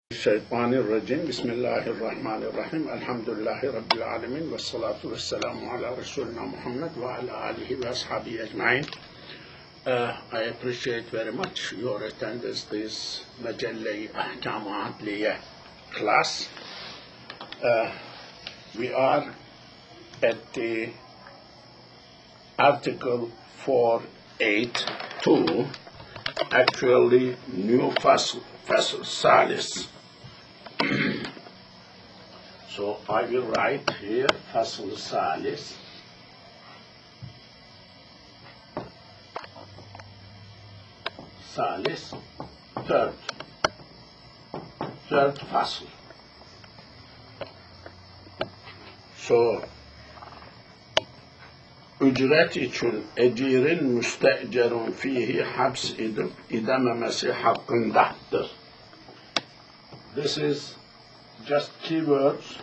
الشيطان الرجيم بسم الله الرحمن الرحيم الحمد لله رب العالمين والصلاة والسلام على رسولنا محمد وعلى آله وأصحابه أجمعين. I appreciate very much your attendance this mejelle أحكام عدلية class. We are at the article 482, actually new fasl salis. So I will write here fasl salis. Salis, third fasl. So ücret için ecirin müstecerun fihi haps edip idememesi hakkındadır. This is just keywords.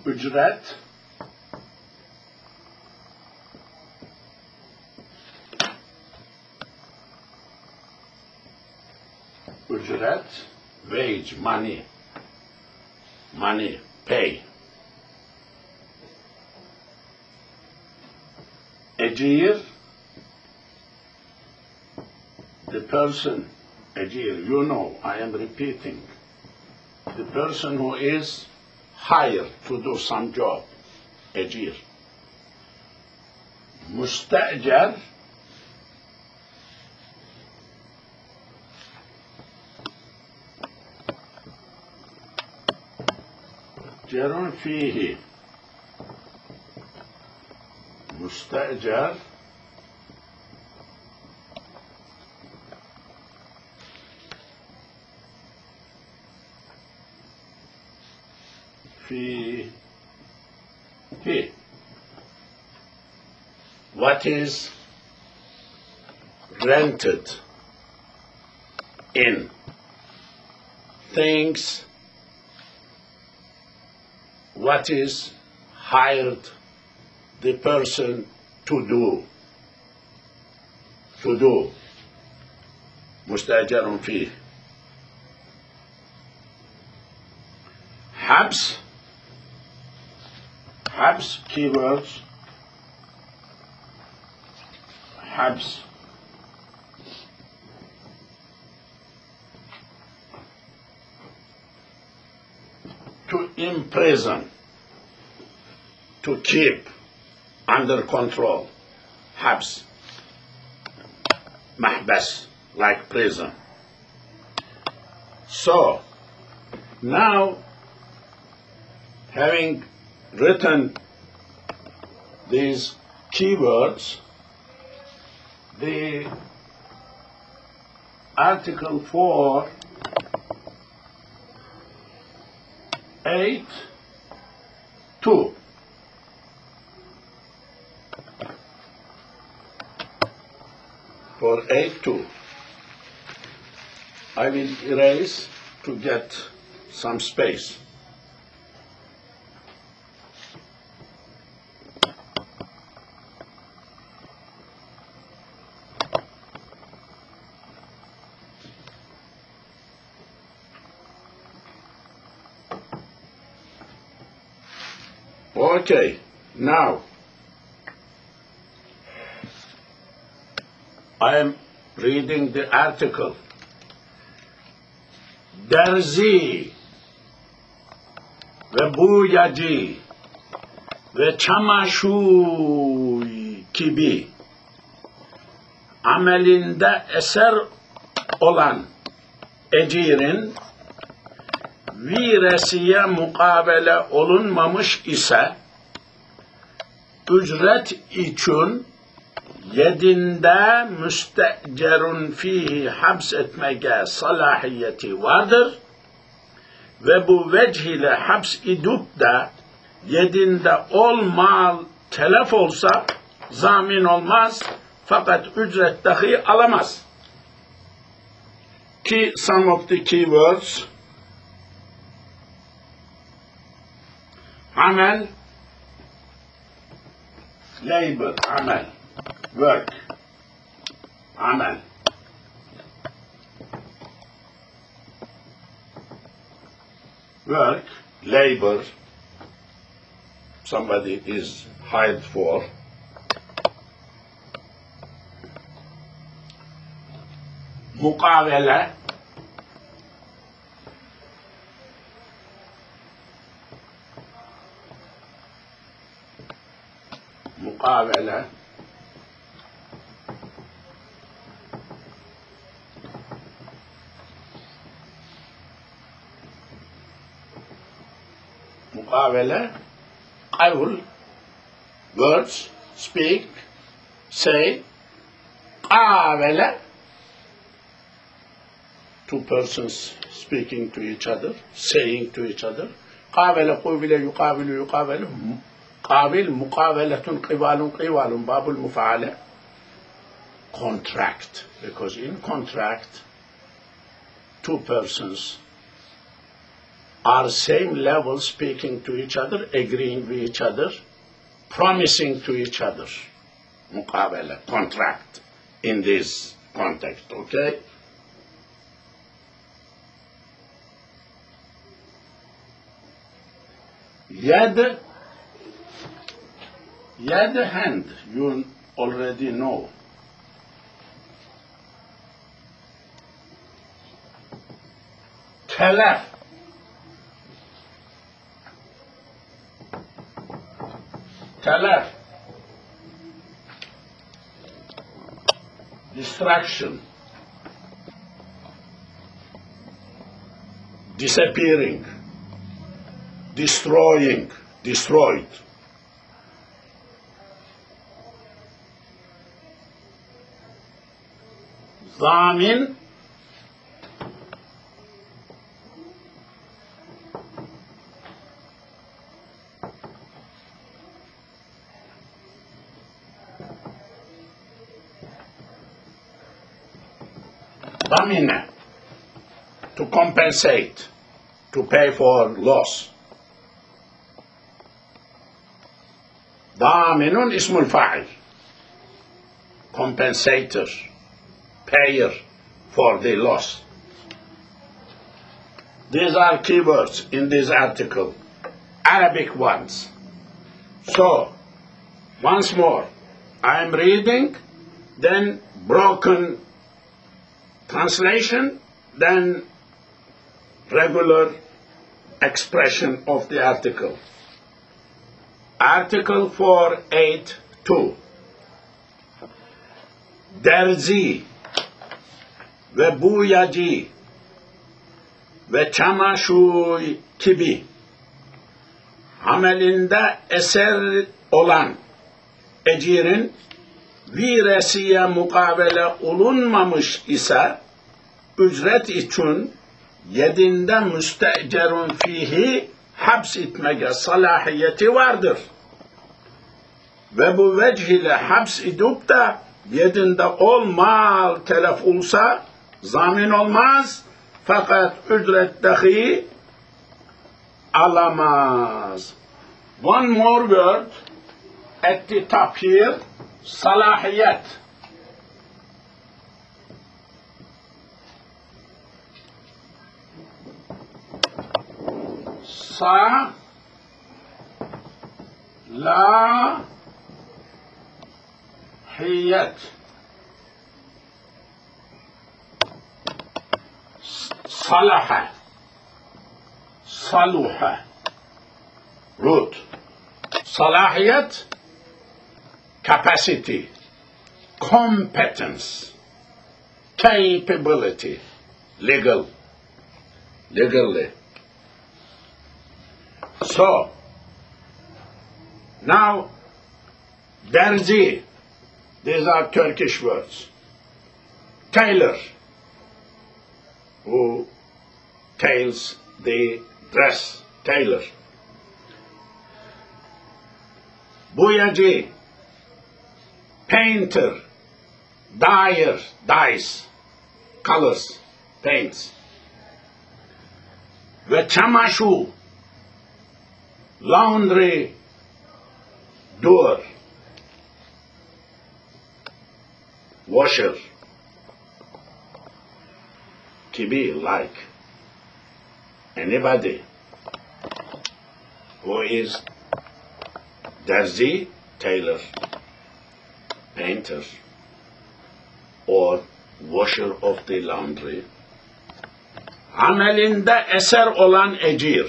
Ücret, wage, money, pay. Ecir, the person, ecir, you know, I am repeating, the person who is hired to do some job, ecir. Müstecer, cerun fihi, müstecer fihi. What is rented in, things, what is hired the person to do. مستأجر فيه. حبس, keywords. حبس, to imprison, to keep under control. Habs, mahbas, like prison. So, now, having written these keywords, the article 482. I will erase to get some space. Okay, now I am reading the article. Derzi ve boyacı ve çamaşır gibi amelinde eser olan ecirin viresiye mukabele olunmamış ise ücret için yedinde müstecerun fihi habs etmeye salahiyeti vardır ve bu vecih ile habs idip de yedinde mal telef olsa zamin olmaz fakat ücret dahi alamaz. Some of the keywords: amel, labor, amel, work, amel. work, labor, somebody is hired for. Mukavele, mukavele, mukavele, qawl, words, speak, say, qavele, two persons speaking to each other, saying to each other. قابل قوبل يقابل يقابل قابل مقابلة قبال قوال باب المفعلة. Contract, because in contract two persons are same level speaking to each other, agreeing with each other, promising to each other. مقابلة, contract in this context, okay? Yad, hand, you already know. Telef, distraction, disappearing, destroyed. Zamin, damina, to compensate, to pay for loss. ضامن اسم الفاعل, compensator, payer for the loss. These are keywords in this article, Arabic ones. So, once more, I am reading, then broken translation, then regular expression of the article. Article 482. Derzi ve buyacı ve çamaşır gibi amelinde eser olan ecirin viresiye mukabele olunmamış ise ücret için yedinde müstecerun fihi haps etmeye salahiyeti vardır. Ve bu vecih ile haps edip de yedinde mal telef olsa zamin olmaz, fakat ücret dahi alamaz. One more word at the top here, salahiyet. Salahiyet. Salaha. Saluha. Root. Salahiyet, capacity, competence, capability, legally. So, now, derzi, these are Turkish words. Tailor, who tails the dress, tailor. Boyacı, painter, dyer, dyes, colors, paints. Ve çamaşır, laundry, doer, washer, to be like anybody who is derzi, tailor, painter, or washer of the laundry, amelinde eser olan ecir.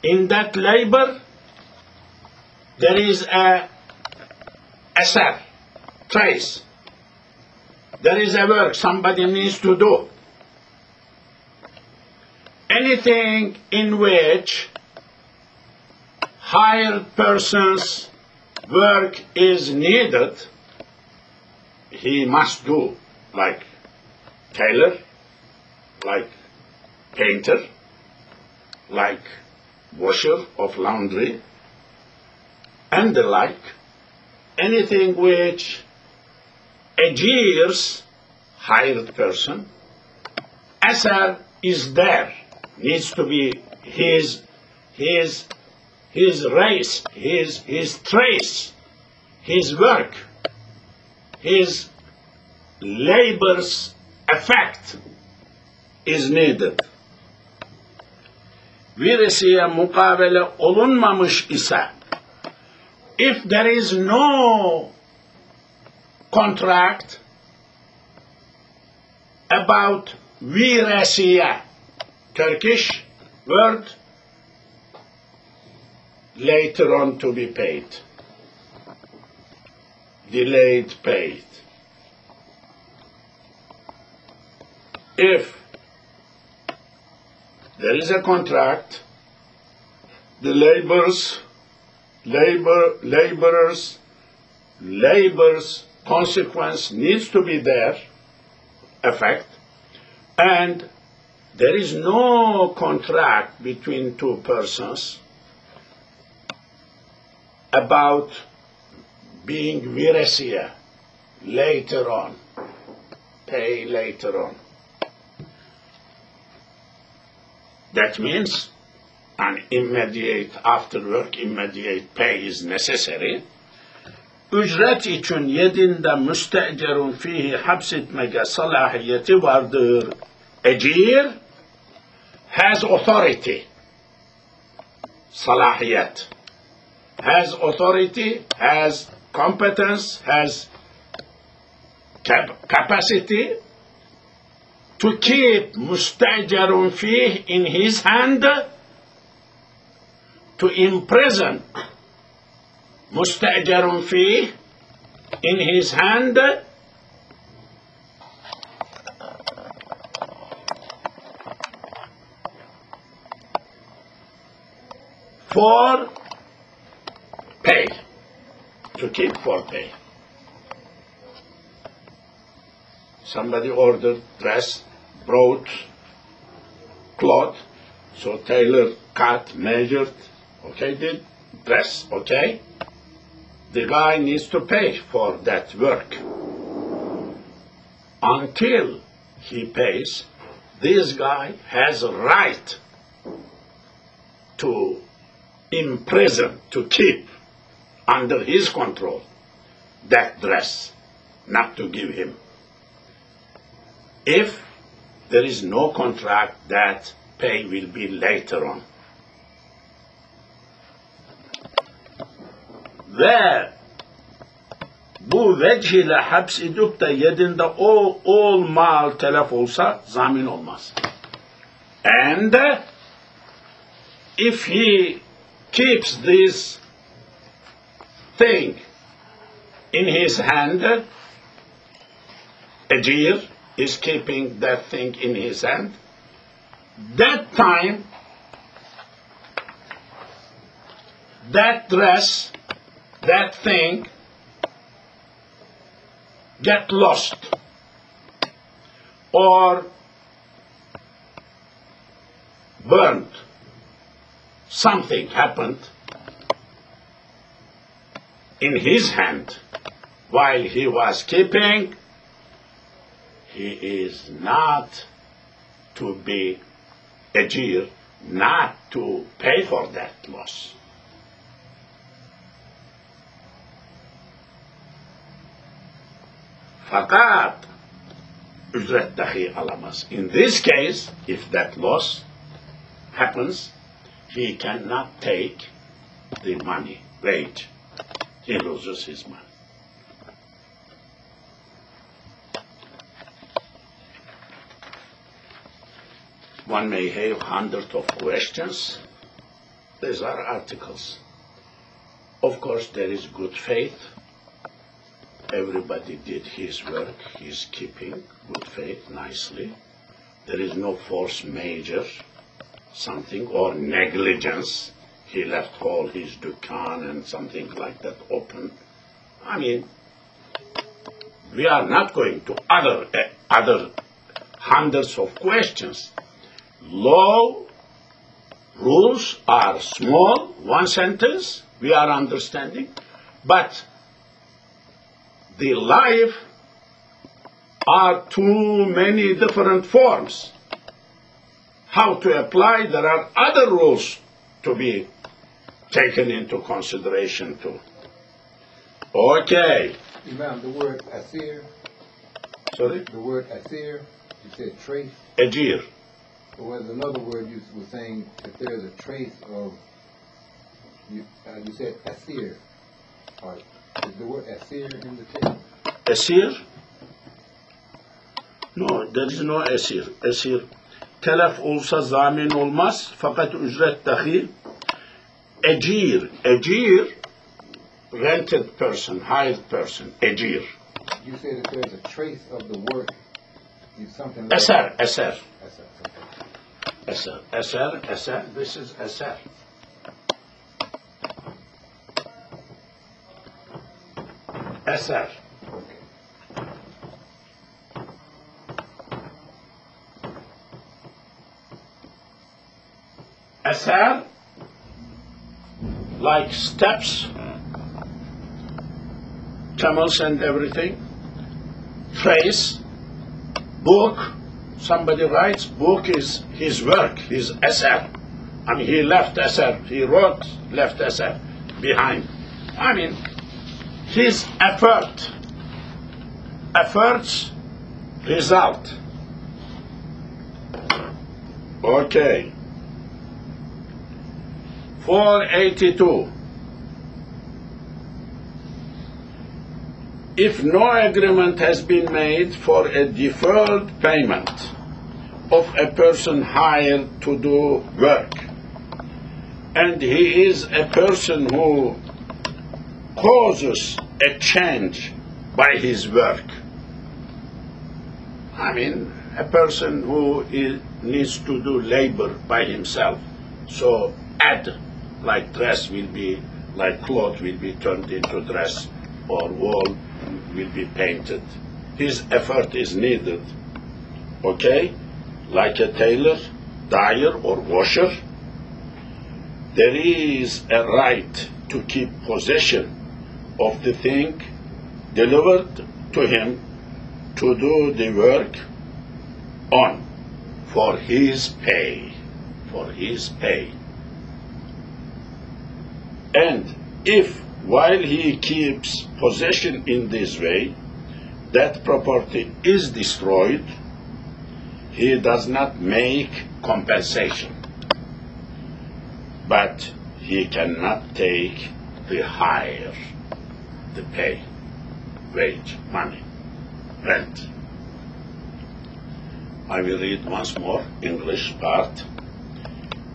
In that labor, there is a eser, trace. There is a work somebody needs to do. Anything in which hired person's work is needed, he must do, like tailor, like painter, like washer of laundry, and the like. Anything which ajirs, hired person, asar is there, needs to be his race, his trace, his work, his labor's effect is needed. Viresiye mukabele olunmamış ise, if there is no contract about viresiye, Turkish word, later on to be paid, delayed paid. If there is a contract, the laborer's consequence needs to be there, effect, and there is no contract between two persons about being viresiye later on, pay later on. That means an immediate, after work, immediate pay is necessary. Ücret için yedinde müstecerun fihi hapsetmeye salahiyeti vardır. Ecir has authority, salahiyet, has authority, has competence, has capacity to keep mustajarun fih in his hand, to imprison mustajarun fih in his hand, for pay, to keep for pay. Somebody ordered dress, brought cloth, so tailor cut, measured, okay, did dress, okay? The guy needs to pay for that work. Until he pays, this guy has a right to imprison, to keep under his control that dress, not to give him. If there is no contract, that pay will be later on. Ve bu vecih ile haps edip de yedinde ol mal telef olsa zamin olmaz. And if he keeps this thing in his hand, Ejir is keeping that thing in his hand, that time, that dress, that thing get lost, or burned, something happened in his hand while he was keeping, he is not to be Ejir, not to pay for that loss. Fakat ücret dahi alamaz. In this case, if that loss happens, he cannot take the money, wage. He loses his money. One may have hundreds of questions. These are articles. Of course, there is good faith. Everybody did his work. He's keeping good faith nicely. There is no force majeure, something, or negligence. He left all his dukkan and something like that open. I mean, we are not going to other hundreds of questions. Law rules are small, one sentence, we are understanding, but the life are too many different forms. How to apply, there are other rules to be taken into consideration too. Okay. Imam, the word asir. Sorry? The word asir, you said trace. Ajir. Or was another word you were saying if there's a trace of, you said asir. Or is the word asir in the text? Asir? No, there is no asir. Asir. Telef olsa zamin olmaz fakat ücret dahi. Ecir. Ecir, rented person, hired person. Ecir. You said if there's a trace of the work, something like Eser, that. eser. Asir. Eser, eser, eser. This is eser. Eser. Eser, like steps, camels and everything. Trace, book. Somebody writes, book is his work, his eser. I mean, he left eser, he wrote, left eser behind. I mean, his efforts result. Okay. 482. If no agreement has been made for a deferred payment of a person hired to do work, and he is a person who causes a change by his work, I mean, a person who needs to do labor by himself, so add, like dress will be, like cloth will be turned into dress, or wall will be painted. His effort is needed, okay? Like a tailor, dyer, or washer, there is a right to keep possession of the thing delivered to him to do the work on for his pay, And if while he keeps possession in this way, that property is destroyed, he does not make compensation, but he cannot take the hire, the pay, wage, money, rent. I will read once more, English part.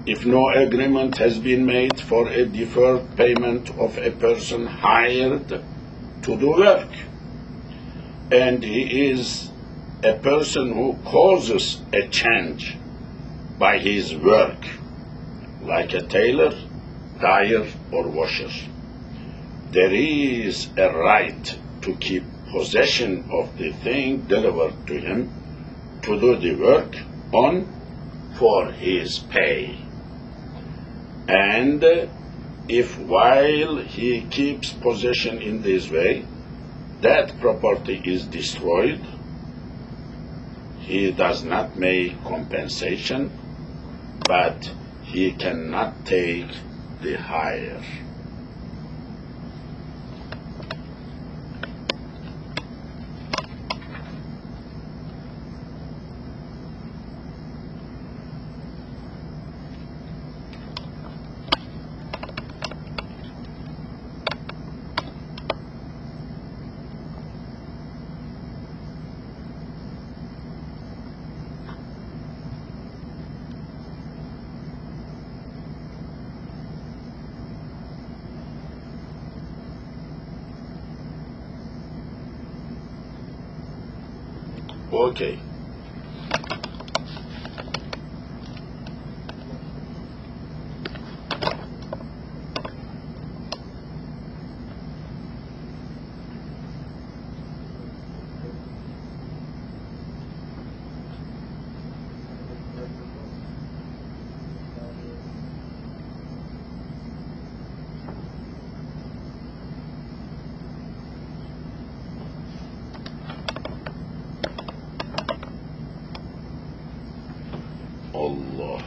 If no agreement has been made for a deferred payment of a person hired to do work, and he is a person who causes a change by his work, like a tailor, dyer, or washer, there is a right to keep possession of the thing delivered to him to do the work on for his pay. And if while he keeps possession in this way, that property is destroyed, he does not make compensation, but he cannot take the hire. Okay. Allah.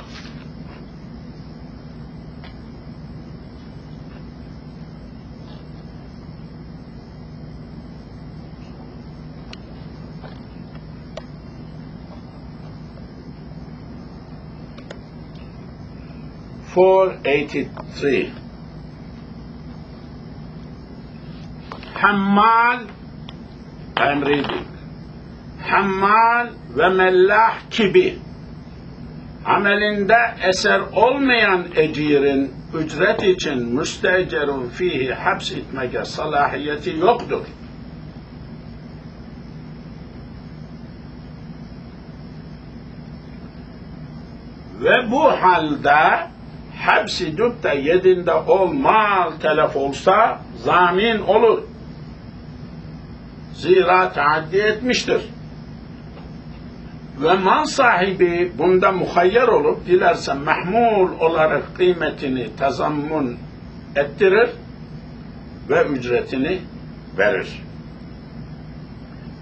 $483. Hammal, I'm reading. Hammal ve mellah gibi amelinde eser olmayan ecirin ücret için müstecerun fihi haps etmeye salahiyeti yoktur. Ve bu halde hapsedip de yedinde mal telef olsa zamin olur. Zira taaddi etmiştir. Ve mal sahibi bunda muhayyer olup dilerse mahmul olarak kıymetini tazammun ettirir ve ücretini verir.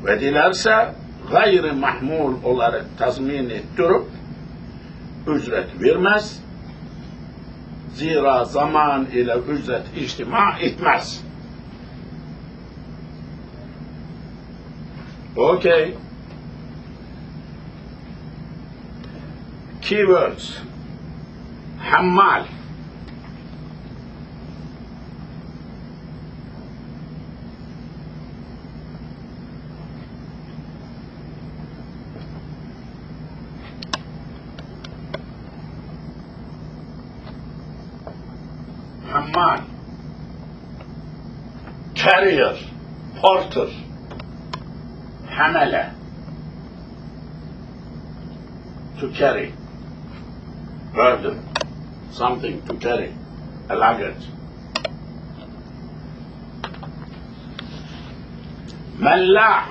Ve dilerse gayri mahmul olarak tazmin ettirip ücret vermez. Zira zaman ile ücret içtima etmez. Okay. Keywords. Hammal. Hammal. Carrier. Porter. Hamala. To carry. Burden. Something to carry. A luggage. Mallah.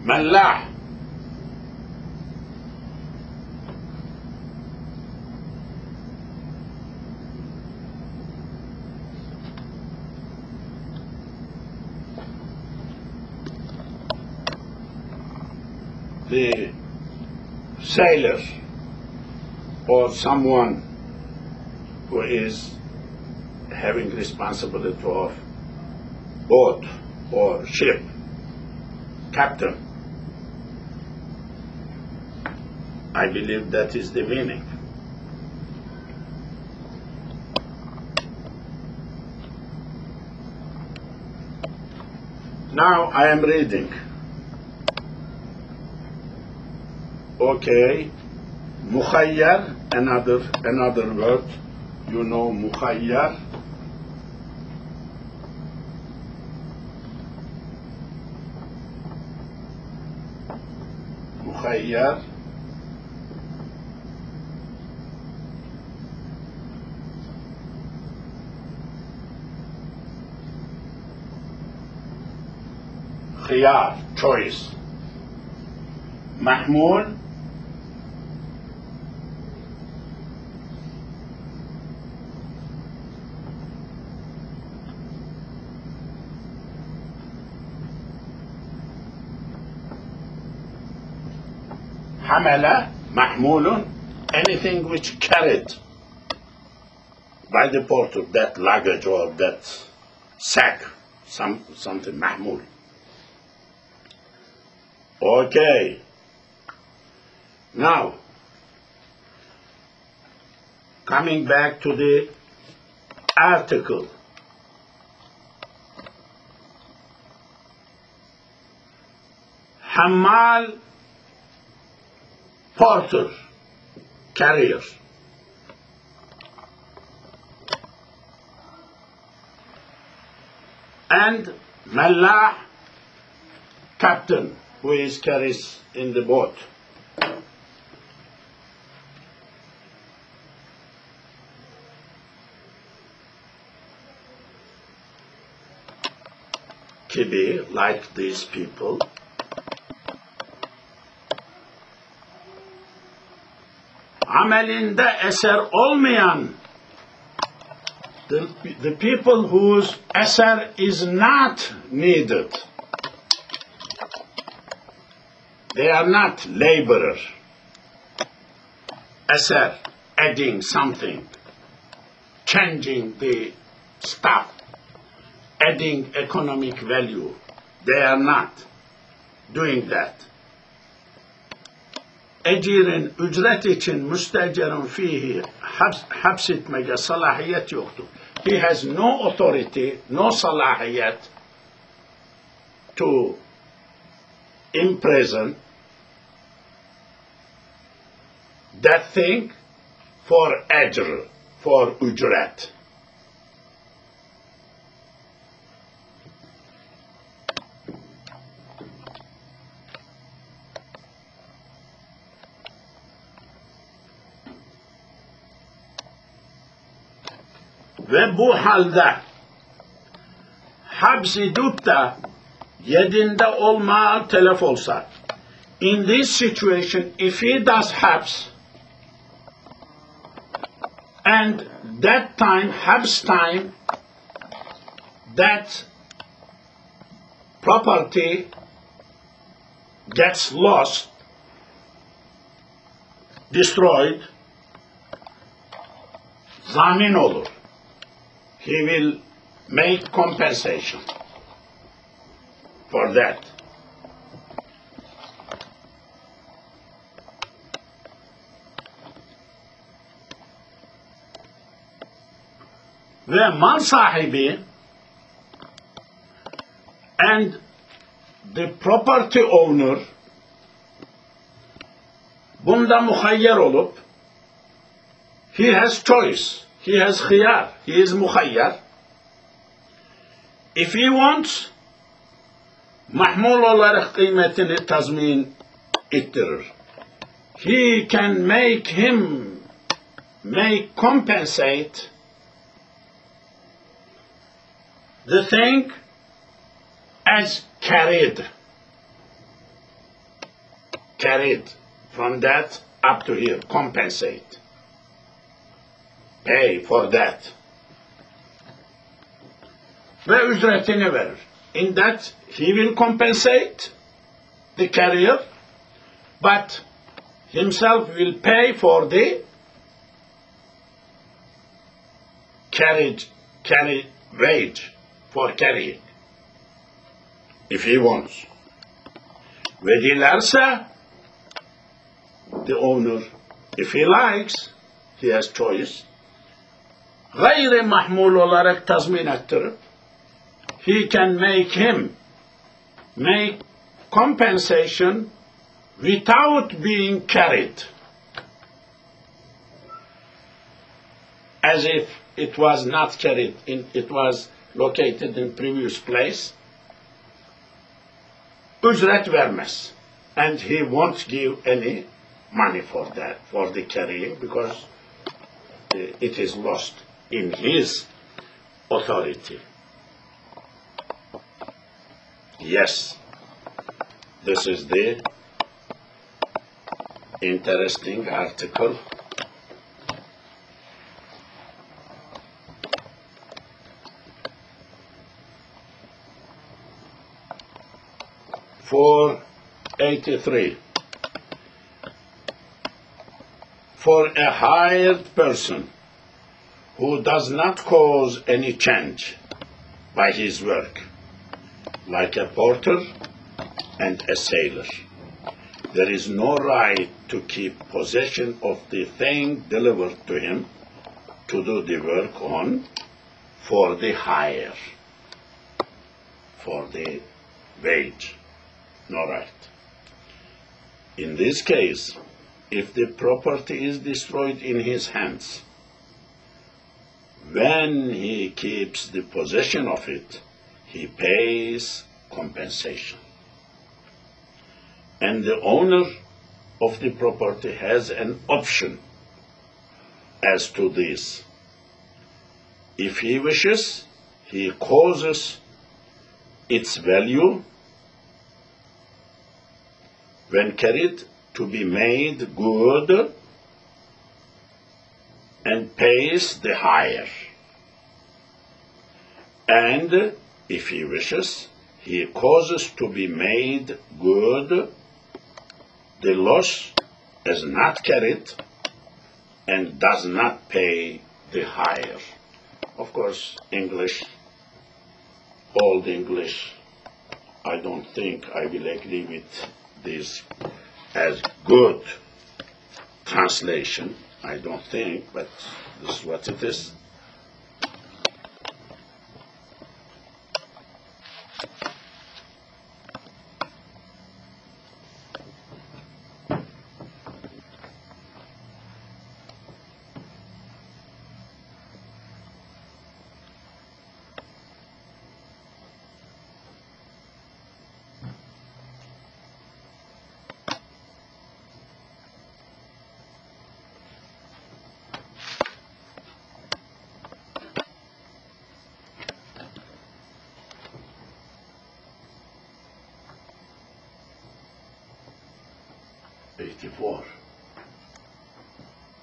Mallah. The sailor or someone who is having responsibility of boat or ship, captain. I believe that is the meaning. Now I am reading. Okay, mukhayyar, another word. You know mukhayyar. Mukhayyar. Khiyar, choice. Mahmul. Hamala, mahmulun, anything which carried by the porter, that luggage or that sack, something mahmul. Okay. Now, coming back to the article. Hammal, porter, carrier. and Mallah, captain, who is carries in the boat. Gibi, like these people, amelinde eser olmayan, the people whose eser is not needed. They are not laborer. Eser, adding something, changing the stuff, adding economic value. They are not doing that. Ecirin ücret için müstecerun fihi hapsetmeye salahiyet yoktur. He has no authority, no salahiyet to imprison that thing for ecr, for ücret. Ve bu halde hapsedip de yedinde olma telef olsa. In this situation, if he does haps, and that time, haps time, that property gets lost, destroyed, zamin olur. He will make compensation for that. Ve mal sahibi and the property owner bunda muhayyer olup, he has choice, he has khiyar, he is muhayyar. If he wants, mahmul olarak kıymetini tazmin ettirir. He can compensate the thing as carried from that up to here, compensate, pay for that. Ve ücretini verir. In that he will compensate the carrier, but himself will pay for the carry wage for carrying, if he wants. Ve dilerse, the owner, if he likes, he has choice, gayri mahmul olarak tazmin ettirip, he can make compensation without being carried, as if it was not carried, it was located in previous place. Ücret vermez, and he won't give any money for that, for the carrying, because it is lost in his authority. Yes, this is the interesting article. For 83. For a hired person who does not cause any change by his work, like a porter and a sailor, there is no right to keep possession of the thing delivered to him to do the work on for the hire, for the wage. No right. In this case, if the property is destroyed in his hands, when he keeps the possession of it, he pays compensation. And the owner of the property has an option as to this. If he wishes, he causes its value when carried to be made good and pays the higher. And if he wishes, he causes to be made good the loss as not carried and does not pay the higher. Of course, English, Old English, I don't think I will agree with this as good translation. I don't think, but this is what it is.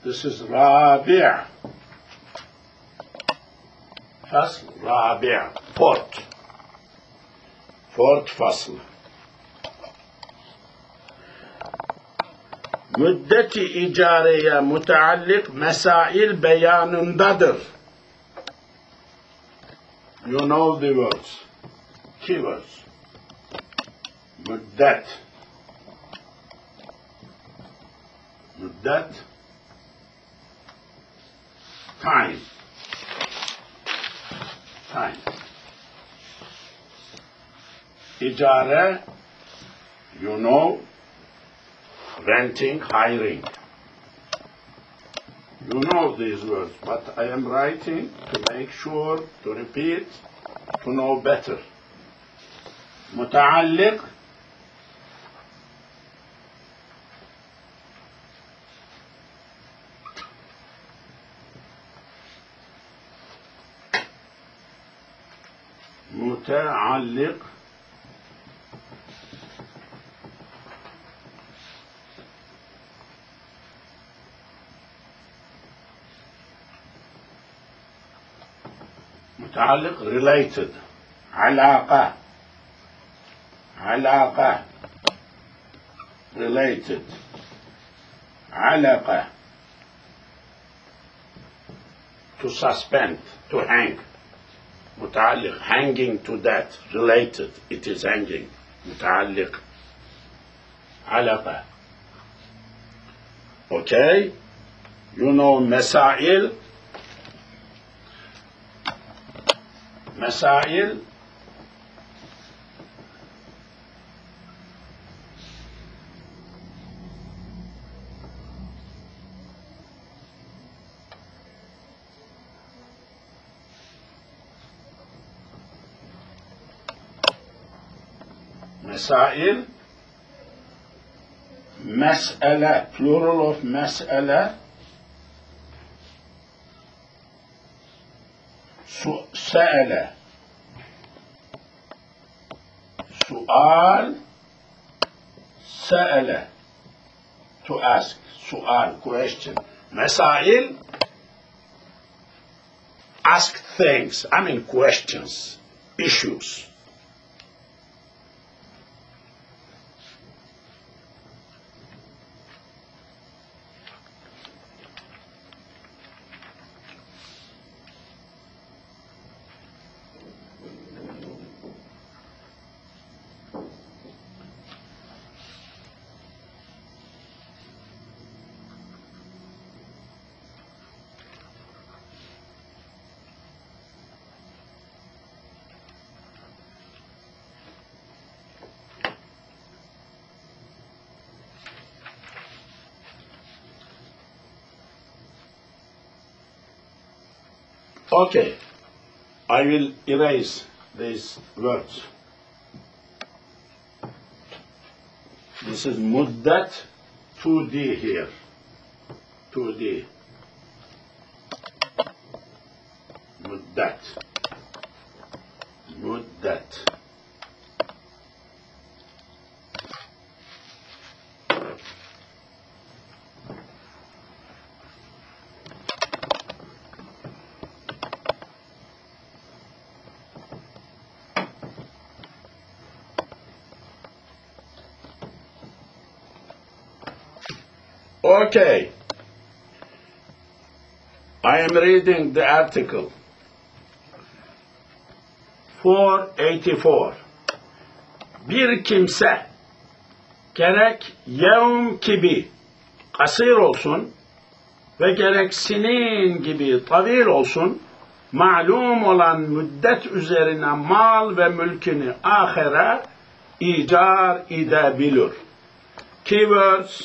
This is رابع. فصل رابع. Fourth فصل. Müddeti icareye müteallik mesail beyanındadır. You know the words, keywords. Müddet. Müddet. Time. İcare, you know, renting, hiring. You know these words, but I am writing to make sure, to repeat, to know better. متعلق متعلق related علاقة related علاقة to suspend, to hang. متعلق, hanging to that, related, it is hanging. متعلق علاقة. Okay? You know مسائل. مسائل مسائل مسألة, plural of مسألة سأل سؤال سأل to ask سؤال question مسائل ask things, I mean questions, issues. Okay, I will erase these words. This is muddat 2D here. 2D. Muddat. Muddat. Okay. I am reading the article. 484. Bir kimse gerek yevm gibi kasir olsun ve gerek sinin gibi tavil olsun, malum olan müddet üzerine mal ve mülkünü ahire icar edebilir. Keywords: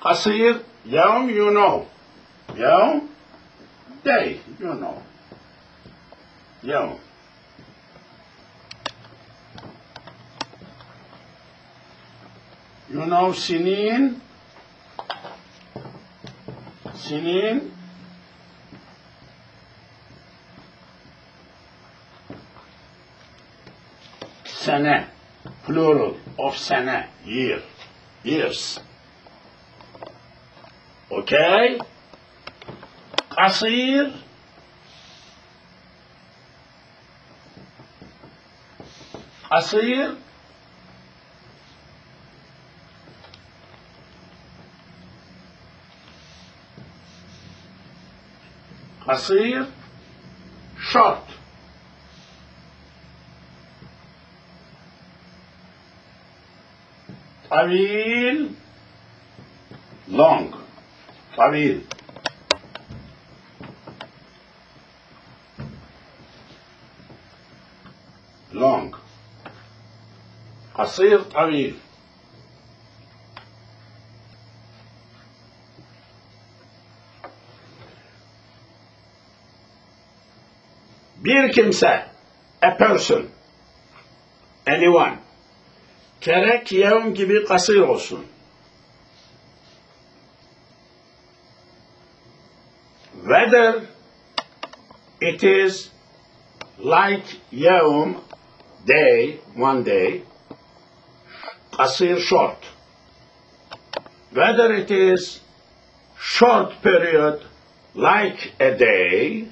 kasir, yevm, you know. Yevm, day, you know. Yevm. You know sinin. Sinin. Sene. Plural of sene. Year. Years. Okay? Kasir. Kasir. Kasir. Short. Tawil. Long. Tawil. Long. قصير طويل. Bir kimse, a person, anyone, gerek yevm gibi kasir olsun. Whether it is like yevm, day, one day, qasir, short. Whether it is short period like a day,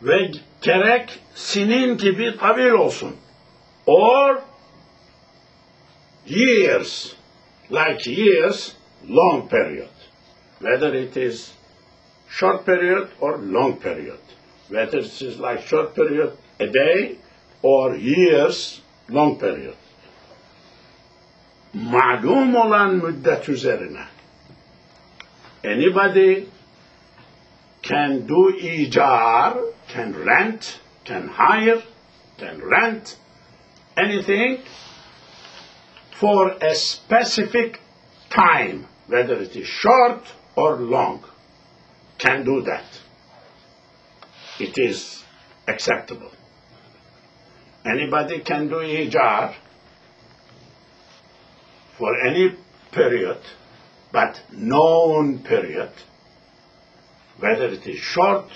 ve gerek sinin gibi tavil olsun, or years, like years, long period. Whether it is short period or long period. Whether it is like short period, a day, or years, long period. Malum olan müddet üzerine. Anybody can do ijar, can rent, can hire, can rent anything for a specific time, whether it is short or long, can do that. It is acceptable. Anybody can do ijar for any period, but known period, whether it is short,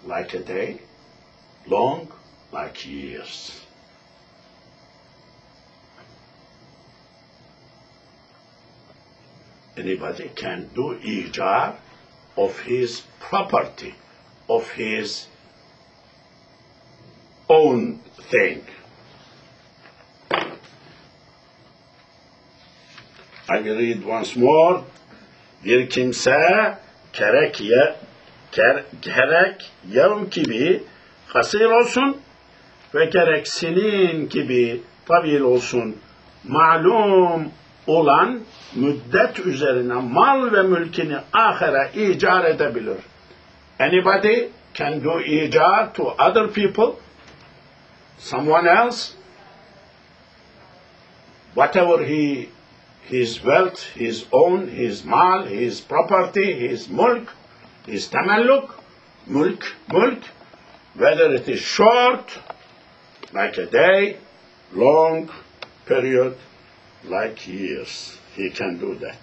like a day, long, like years. Anybody can do ijar of his property, of his own thing. I will read once more. Bir kimse gerek yevm gibi kasir olsun ve gerek sinin gibi tavil olsun, malum olan müddet üzerine mal ve mülkini ahire icar edebilir. Anybody can do ijar to other people, someone else, whatever he his wealth, his own, his mal, his property, his mulk, his tamalluk, mulk, whether it is short, like a day, long period, like years. He can do that.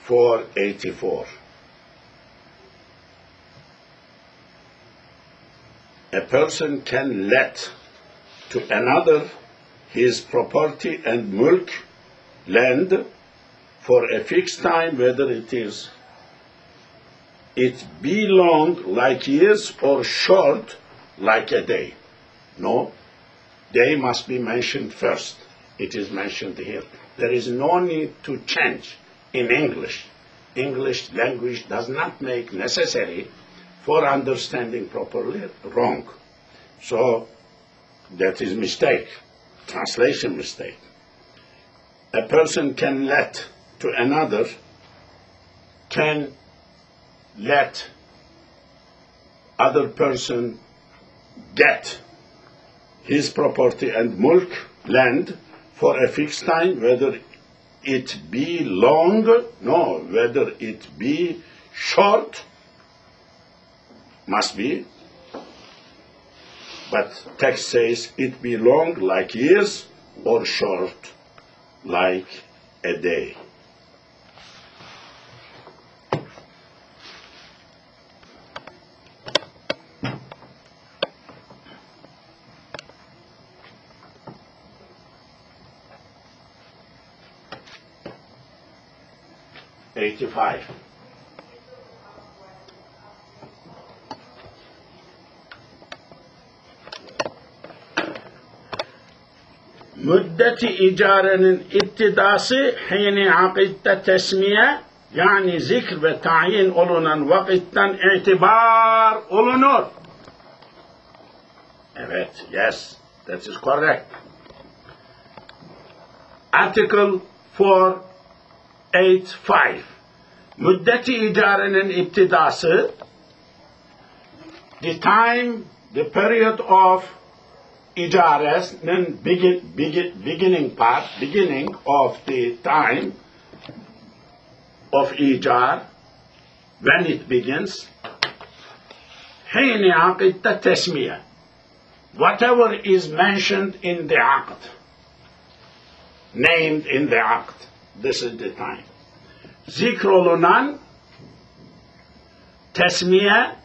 For 84. A person can let to another his property and mulk, land, for a fixed time, whether it be long like years or short like a day. No, day must be mentioned first. It is mentioned here. There is no need to change in English. English language does not make necessary for understanding properly wrong. So that is mistake, translation mistake. A person can let to another, can let other person get his property and mulk, land, for a fixed time, whether it be long, no, whether it be short, must be, but text says it be long like years or short like a day. '85. müddeti icarenin iptidası hini akitte tesmiye, yani zikr ve tayin olunan vakitten itibar olunur. Evet, yes, that is correct. Article 485. Müddeti icarenin iptidası, the time, the period of icarenin beginning of the time of icar, when it begins, hini akitte tesmiye, whatever is mentioned in the aqd, named in the aqd, this is the time. Zikr olunan, tesmiye,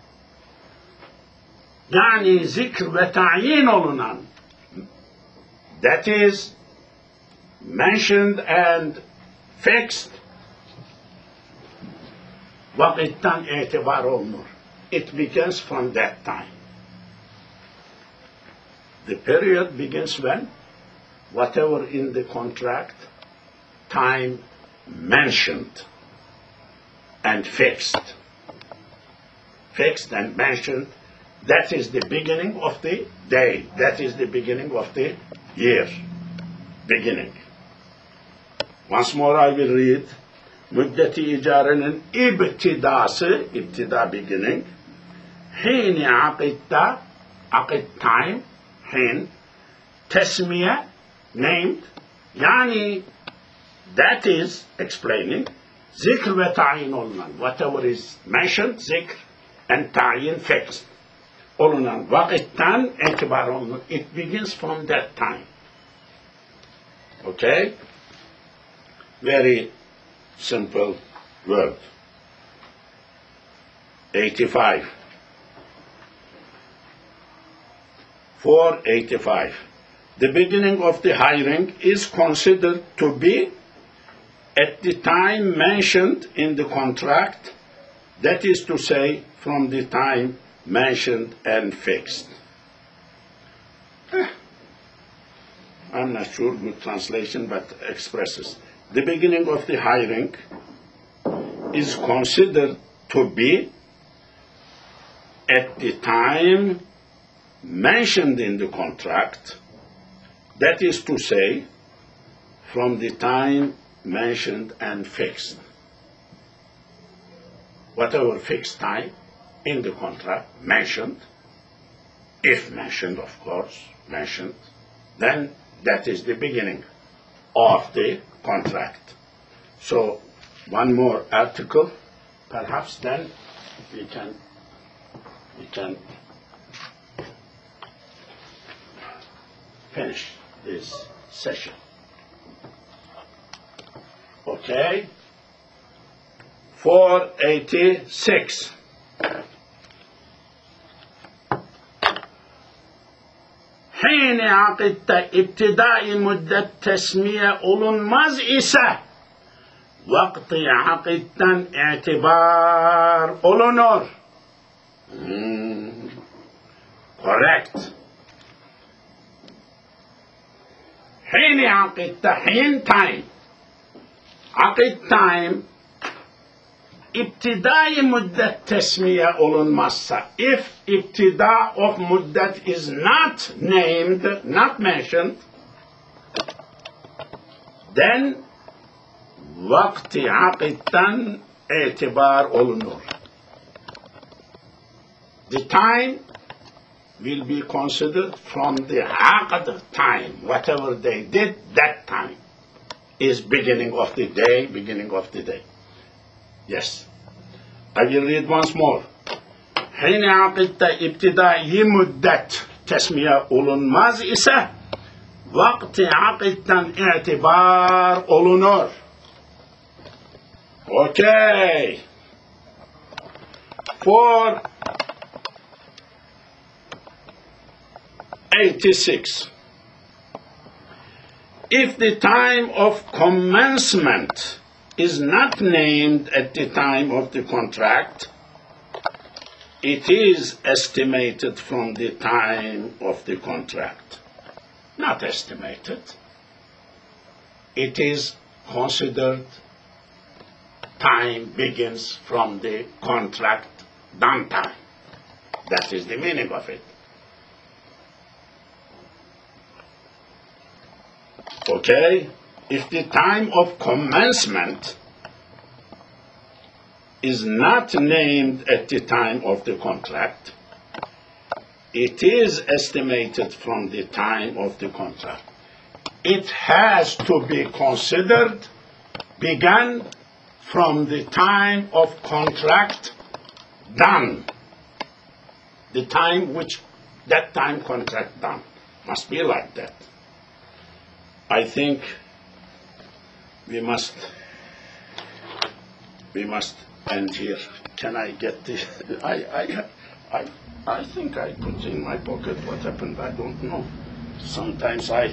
yani zikr ve tayin olunan, that is mentioned and fixed, vakitten itibar olunur. It begins from that time. The period begins when? Whatever in the contract, time mentioned and fixed. Fixed and mentioned, that is the beginning of the day. That is the beginning of the year. Beginning. Once more I will read. Müddeti icarenin ibtidası, ibtida beginning. Hini akitta, akit time, hin. Tesmiye, named. Yani, that is explaining. Zikr ve tayin olunan. Whatever is mentioned, zikr, and tayin fixed. Olunan vakitten itibar olunur. It begins from that time. Okay? Very simple word. 85. 485. The beginning of the hiring is considered to be at the time mentioned in the contract, that is to say, from the time mentioned and fixed. I'm not sure good translation, but expresses. The beginning of the hiring is considered to be at the time mentioned in the contract, that is to say, from the time mentioned and fixed. Whatever fixed time in the contract mentioned, if mentioned, of course, mentioned, then that is the beginning of the contract. So one more article, perhaps then we can finish this session. Okay? 486. حين عقدت ابتداء مدة تسمية olunmaz ise vakti akitten itibar olunur. Correct. حين عقدت حين time. عقد time ابتداء مدة تسمية olunmazsa, if ابتداء of muddat is not named, not mentioned, then vakti akitten itibar olunur. The time will be considered from the aqd time. Whatever they did, that time is beginning of the day, beginning of the day. Yes. I will read once more. حين عقدت ابتداء مدة تسمية olunmaz ise vakti akitten itibar olunur. Okay. 486. If the time of commencement is not named at the time of the contract, it is estimated from the time of the contract. Not estimated. It is considered time begins from the contract done time. That is the meaning of it. Okay? If the time of commencement is not named at the time of the contract, it is estimated from the time of the contract. It has to be considered began from the time of contract done. The time which that time contract done must be like that. I think we must end here. Can I get the? I think I put in my pocket what happened. I don't know. Sometimes I